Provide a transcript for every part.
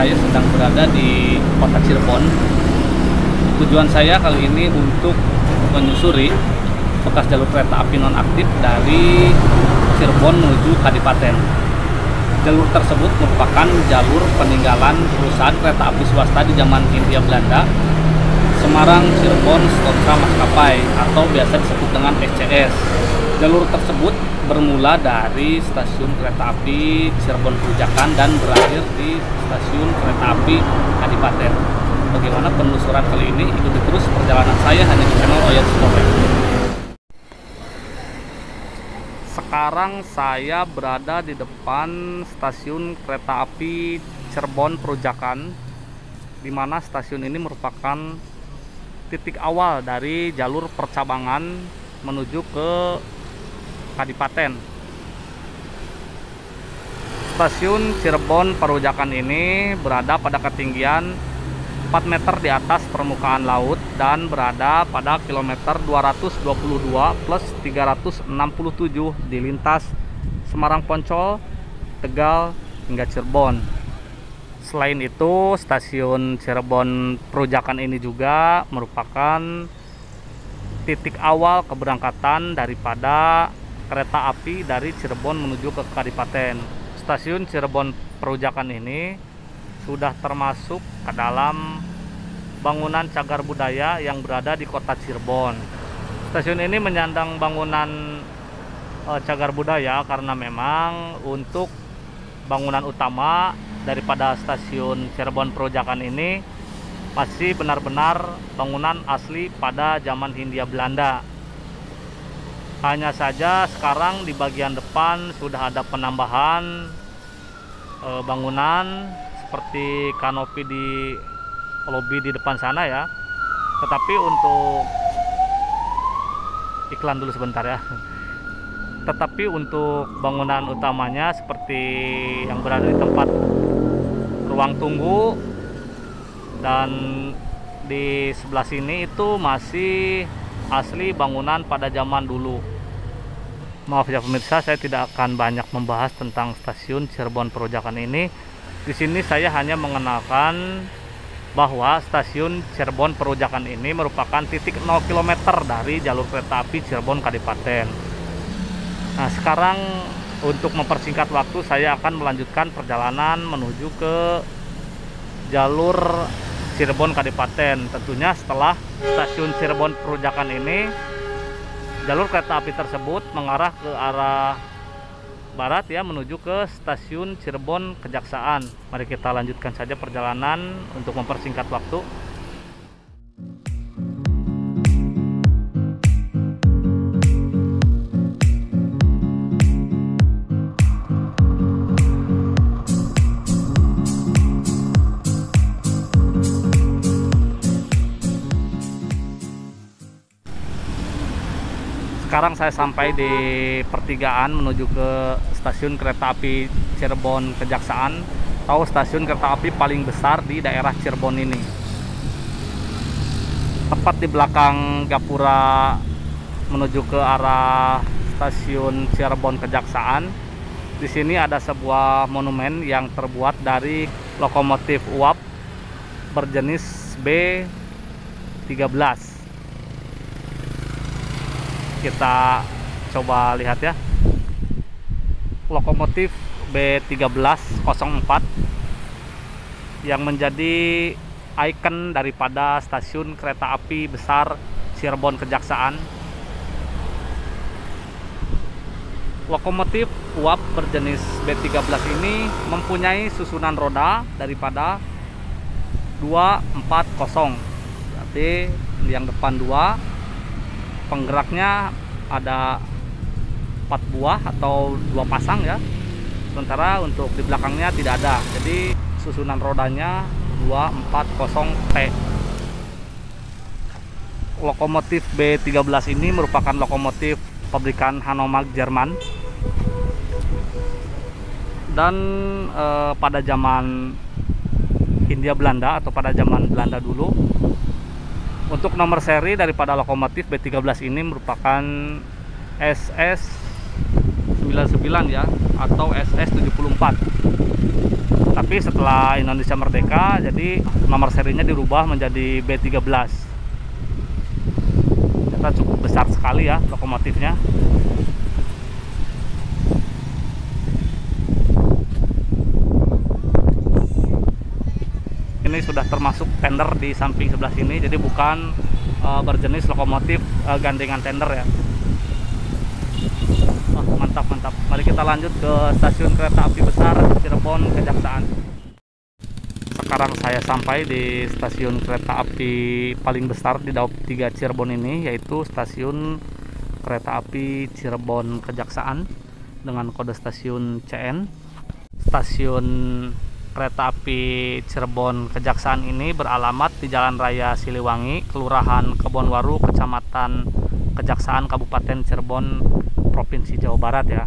saya sedang berada di kota Cirebon. Tujuan saya kali ini untuk menyusuri bekas jalur kereta api nonaktif dari Cirebon menuju Kadipaten. Jalur tersebut merupakan jalur peninggalan perusahaan kereta api swasta di zaman Hindia Belanda, Semarang Cirebon Stotka Maskapai atau biasa disebut dengan SCS. Jalur tersebut bermula dari stasiun kereta api Cirebon Perujakan dan berakhir di stasiun kereta api Kadipaten. Bagaimana penelusuran kali ini? Ikuti terus perjalanan saya hanya di channel Oyat Sumopek. Sekarang saya berada di depan stasiun kereta api Cirebon Perujakan, di mana stasiun ini merupakan titik awal dari jalur percabangan menuju ke Kadipaten. Stasiun Cirebon Perujakan ini berada pada ketinggian 4 meter di atas permukaan laut dan berada pada kilometer 222 plus 367 di lintas Semarang Poncol, Tegal hingga Cirebon. Selain itu, stasiun Cirebon Perujakan ini juga merupakan titik awal keberangkatan daripada kereta api dari Cirebon menuju ke Kadipaten. Stasiun Cirebon Perujakan ini sudah termasuk ke dalam bangunan cagar budaya yang berada di kota Cirebon. Stasiun ini menyandang bangunan cagar budaya karena memang untuk bangunan utama daripada stasiun Cirebon Perujakan ini masih benar-benar bangunan asli pada zaman Hindia Belanda. Hanya saja sekarang di bagian depan sudah ada penambahan bangunan seperti kanopi di lobi di depan sana ya. Tetapi untuk iklan dulu sebentar ya. Tetapi untuk bangunan utamanya seperti yang berada di tempat ruang tunggu dan di sebelah sini itu masih asli bangunan pada zaman dulu. Maaf ya pemirsa, saya tidak akan banyak membahas tentang stasiun Cirebon Perujakan ini. Di sini saya hanya mengenalkan bahwa stasiun Cirebon Perujakan ini merupakan titik 0 km dari jalur kereta api Cirebon Kadipaten. Nah, sekarang untuk mempersingkat waktu saya akan melanjutkan perjalanan menuju ke jalur Cirebon Kadipaten. Tentunya setelah stasiun Cirebon Perujakan ini, jalur kereta api tersebut mengarah ke arah barat ya, menuju ke stasiun Cirebon Kejaksaan. Mari kita lanjutkan saja perjalanan untuk mempersingkat waktu. Sekarang saya sampai di pertigaan menuju ke stasiun kereta api Cirebon Kejaksaan atau stasiun kereta api paling besar di daerah Cirebon ini. Tepat di belakang gapura menuju ke arah stasiun Cirebon Kejaksaan, di sini ada sebuah monumen yang terbuat dari lokomotif uap berjenis B13. Kita coba lihat ya, lokomotif B1304 yang menjadi ikon daripada stasiun kereta api besar Cirebon Kejaksaan. Lokomotif uap berjenis B13 ini mempunyai susunan roda daripada 240, berarti yang depan 2, penggeraknya ada 4 buah atau 2 pasang ya, sementara untuk di belakangnya tidak ada. Jadi susunan rodanya 240T. Lokomotif B13 ini merupakan lokomotif pabrikan Hanomag Jerman, dan pada zaman Hindia Belanda atau pada zaman Belanda dulu, untuk nomor seri daripada lokomotif B13 ini merupakan SS99 ya, atau SS74. Tapi setelah Indonesia merdeka, jadi nomor serinya dirubah menjadi B13. Ternyata cukup besar sekali ya lokomotifnya. Ini sudah termasuk tender di samping sebelah sini, jadi bukan berjenis lokomotif gandengan tender ya. Mantap mantap. Mari kita lanjut ke stasiun kereta api besar Cirebon Kejaksaan. Sekarang saya sampai di stasiun kereta api paling besar di Daop 3 Cirebon ini, yaitu stasiun kereta api Cirebon Kejaksaan dengan kode stasiun CN. Stasiun kereta api Cirebon Kejaksaan ini beralamat di Jalan Raya Siliwangi, Kelurahan Kebonwaru, Kecamatan Kejaksaan, Kabupaten Cirebon, Provinsi Jawa Barat ya.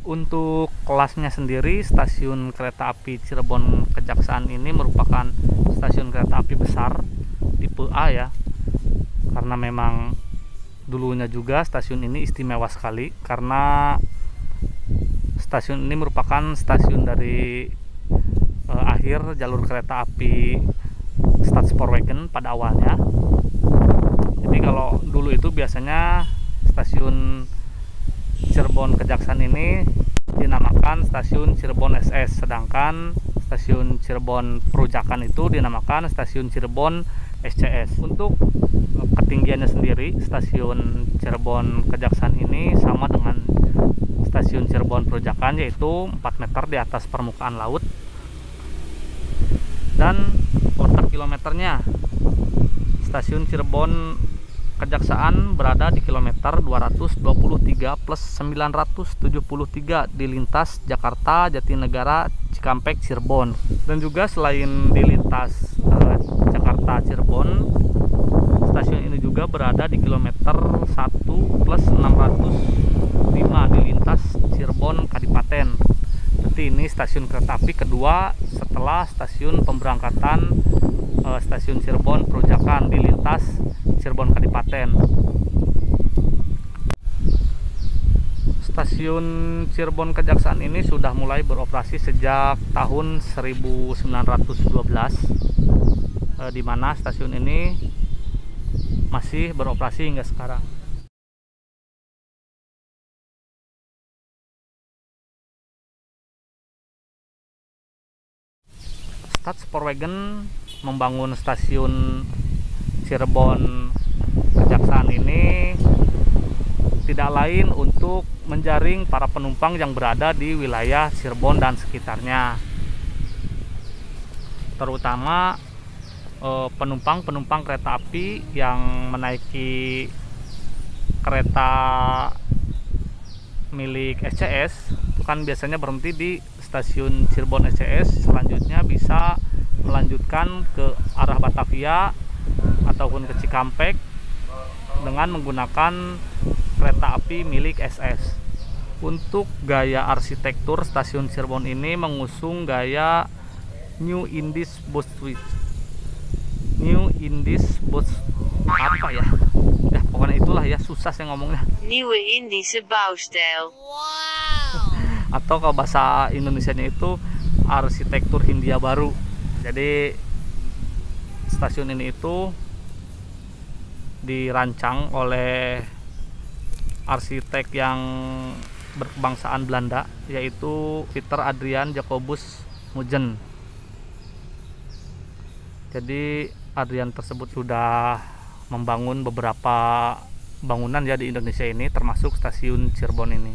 Untuk kelasnya sendiri, stasiun kereta api Cirebon Kejaksaan ini merupakan stasiun kereta api besar tipe A ya. Karena memang dulunya juga stasiun ini istimewa sekali, karena stasiun ini merupakan stasiun dari akhir jalur kereta api Stadspoorwegen pada awalnya. Jadi kalau dulu itu biasanya stasiun Cirebon Kejaksaan ini dinamakan stasiun Cirebon SS, sedangkan stasiun Cirebon Perujakan itu dinamakan stasiun Cirebon SCS. Untuk ketinggiannya sendiri, stasiun Cirebon Kejaksaan ini sama dengan stasiun Cirebon Perujakan, yaitu 4 meter di atas permukaan laut. Dan letak kilometernya, stasiun Cirebon Kejaksaan berada di kilometer 223 plus 973 di lintas Jakarta, Jatinegara, Cikampek, Cirebon. Dan juga selain di lintas Jakarta, Cirebon, stasiun ini juga berada di kilometer 1 plus 605 di lintas Cirebon, Kadipaten. Berarti ini stasiun kereta api kedua setelah stasiun pemberangkatan stasiun Cirebon Perujakan di lintas Cirebon Kadipaten. Stasiun Cirebon Kejaksaan ini sudah mulai beroperasi sejak tahun 1912, di mana stasiun ini masih beroperasi hingga sekarang. Stadspoorwegen membangun stasiun Cirebon Kejaksaan ini tidak lain untuk menjaring para penumpang yang berada di wilayah Cirebon dan sekitarnya, terutama penumpang-penumpang kereta api yang menaiki kereta milik SCS itu kan biasanya berhenti di stasiun Cirebon SCS, selanjutnya bisa melanjutkan ke arah Batavia ataupun ke Cikampek dengan menggunakan kereta api milik SS. Untuk gaya arsitektur, stasiun Cirebon ini mengusung gaya New Indies Bouwstijl. New Indies Bouwstijl apa ya? Ya pokoknya itulah ya, susah saya ngomongnya. Nieuwe Indische bouwstijl. Wow. Atau kalau bahasa Indonesianya itu arsitektur Hindia baru. Jadi stasiun ini itu dirancang oleh arsitek yang berkebangsaan Belanda, yaitu Peter Adrian Jacobus Mujen. Jadi Adrian tersebut sudah membangun beberapa bangunan ya di Indonesia ini, termasuk stasiun Cirebon ini.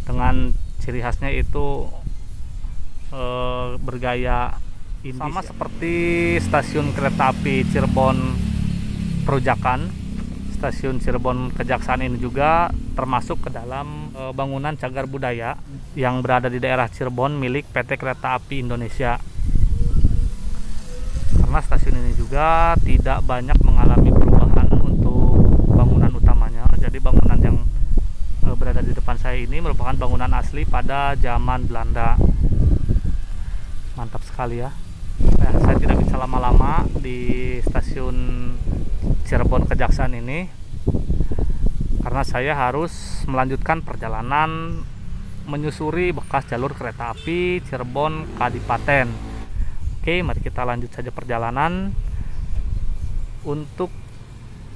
Dengan ciri khasnya itu bergaya Indis, sama ya, seperti stasiun kereta api Cirebon Perujakan. Stasiun Cirebon Kejaksaan ini juga termasuk ke dalam bangunan cagar budaya yang berada di daerah Cirebon milik PT Kereta Api Indonesia. Karena stasiun ini juga tidak banyak mengalami perubahan untuk bangunan utamanya. Jadi bangunan yang berada di depan saya ini merupakan bangunan asli pada zaman Belanda. Mantap sekali ya. Saya tidak bisa lama-lama di stasiun Cirebon Kejaksaan ini karena saya harus melanjutkan perjalanan menyusuri bekas jalur kereta api Cirebon Kadipaten. Oke, mari kita lanjut saja perjalanan untuk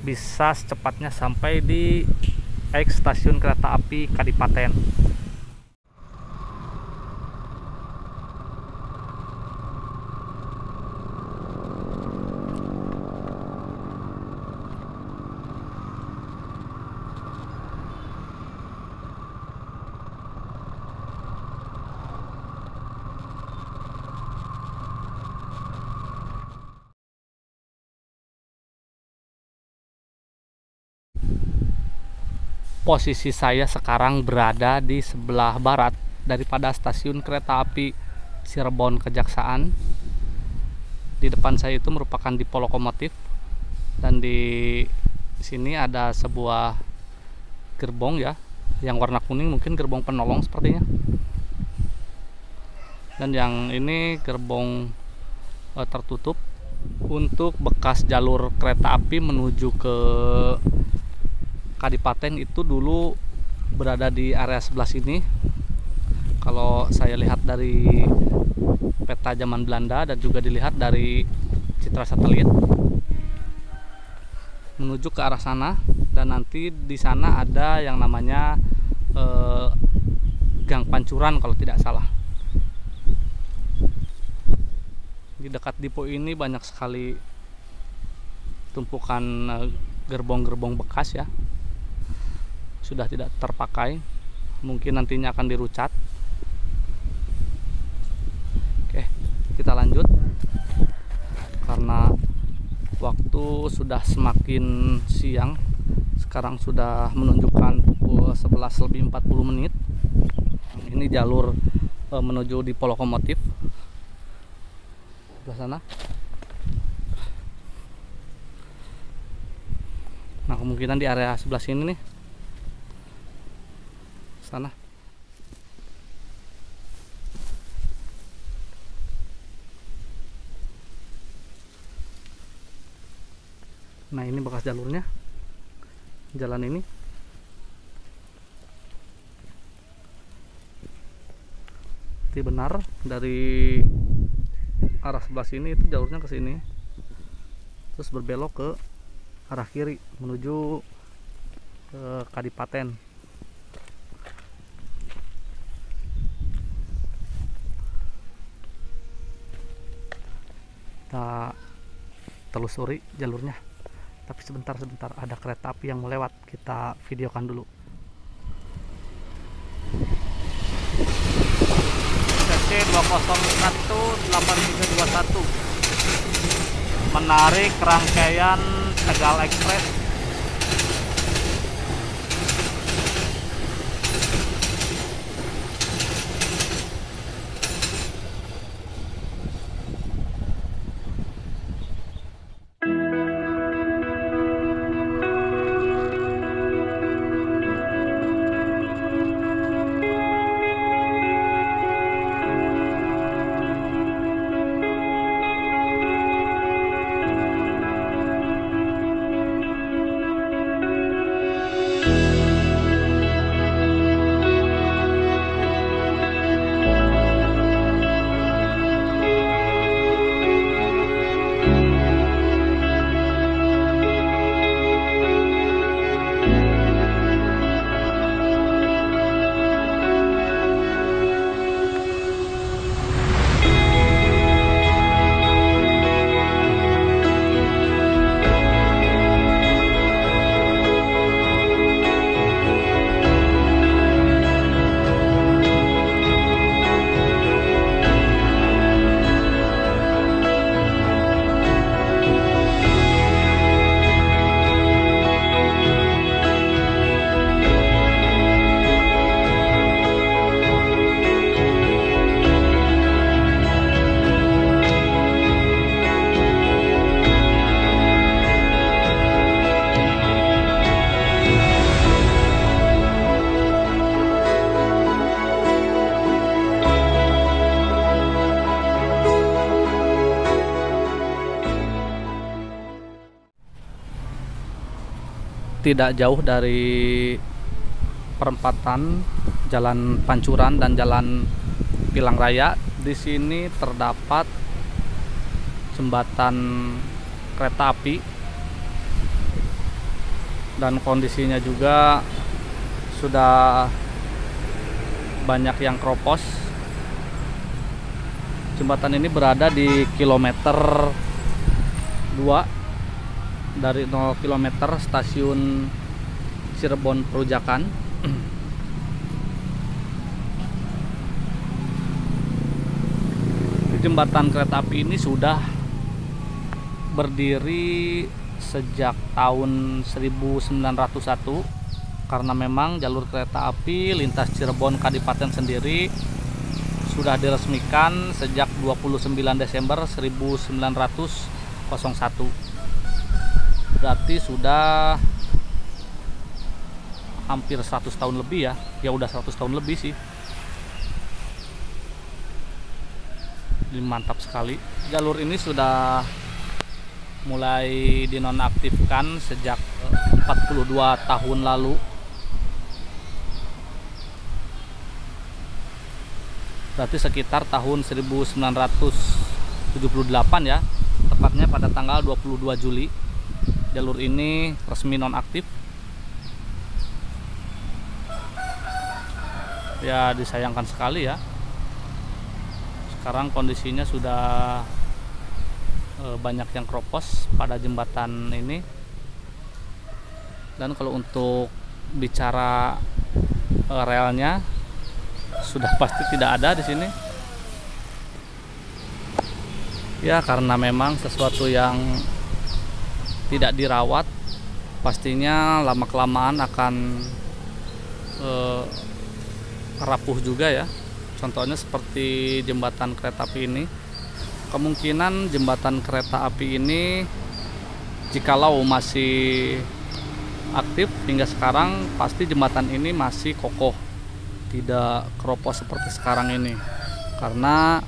bisa secepatnya sampai di X stasiun kereta api Kadipaten. Posisi saya sekarang berada di sebelah barat daripada stasiun kereta api Cirebon Kejaksaan. Di depan saya itu merupakan depo lokomotif, dan di sini ada sebuah gerbong ya, yang warna kuning, mungkin gerbong penolong sepertinya. Dan yang ini gerbong tertutup untuk bekas jalur kereta api menuju ke Kadipaten. Itu dulu berada di area sebelah sini. Kalau saya lihat dari peta zaman Belanda dan juga dilihat dari citra satelit, menuju ke arah sana, dan nanti di sana ada yang namanya Gang Pancuran kalau tidak salah. Di dekat depo ini banyak sekali tumpukan gerbong-gerbong bekas ya, sudah tidak terpakai, mungkin nantinya akan dirucat. Oke, kita lanjut karena waktu sudah semakin siang. Sekarang sudah menunjukkan pukul 11:40. Ini jalur menuju depo lokomotif sebelah sana. Nah, kemungkinan di area sebelah sini nih, sana. Nah, ini bekas jalurnya, jalan ini. Berarti benar dari arah sebelah sini itu jalurnya ke sini, terus berbelok ke arah kiri menuju ke Kadipaten. Kita telusuri jalurnya, tapi sebentar ada kereta api yang melewat, kita videokan dulu. CC 2018321 menarik rangkaian Tegal Express. Tidak jauh dari perempatan Jalan Pancuran dan Jalan Pilang Raya. Di sini terdapat jembatan kereta api dan kondisinya juga sudah banyak yang keropos. Jembatan ini berada di kilometer 2 dari 0 km stasiun Cirebon Perujakan. Jembatan kereta api ini sudah berdiri sejak tahun 1901 karena memang jalur kereta api lintas Cirebon Kadipaten sendiri sudah diresmikan sejak 29 Desember 1901. Berarti sudah hampir 100 tahun lebih ya. Ya udah 100 tahun lebih sih. Ini mantap sekali. Jalur ini sudah mulai dinonaktifkan sejak 42 tahun lalu. Berarti sekitar tahun 1978 ya, tepatnya pada tanggal 22 Juli jalur ini resmi nonaktif. Ya disayangkan sekali ya, sekarang kondisinya sudah banyak yang keropos pada jembatan ini. Dan kalau untuk bicara relnya sudah pasti tidak ada di sini. Ya karena memang sesuatu yang tidak dirawat pastinya lama-kelamaan akan rapuh juga ya. Contohnya seperti jembatan kereta api ini. Kemungkinan jembatan kereta api ini jikalau masih aktif hingga sekarang, pasti jembatan ini masih kokoh, tidak keropos seperti sekarang ini. Karena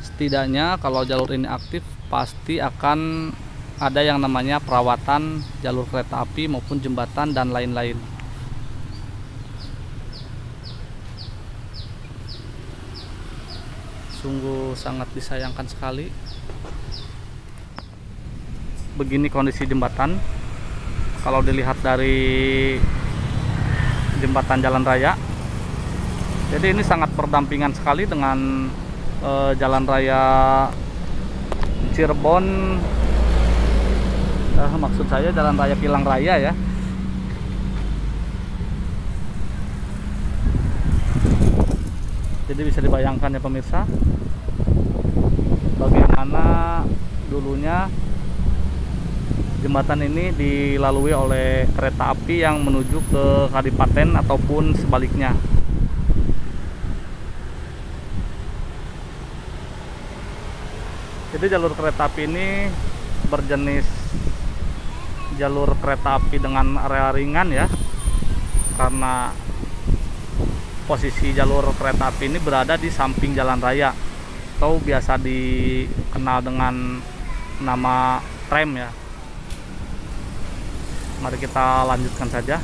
setidaknya kalau jalur ini aktif pasti akan ada yang namanya perawatan jalur kereta api maupun jembatan dan lain-lain. Sungguh sangat disayangkan sekali. Begini kondisi jembatan kalau dilihat dari jembatan jalan raya. Jadi ini sangat berdampingan sekali dengan jalan raya Cirebon, maksud saya jalan raya Pilang Raya ya. Jadi bisa dibayangkan ya pemirsa, bagaimana dulunya jembatan ini dilalui oleh kereta api yang menuju ke Kadipaten ataupun sebaliknya. Jadi jalur kereta api ini berjenis jalur kereta api dengan rel ringan ya, karena posisi jalur kereta api ini berada di samping jalan raya atau biasa dikenal dengan nama tram ya. Mari kita lanjutkan saja.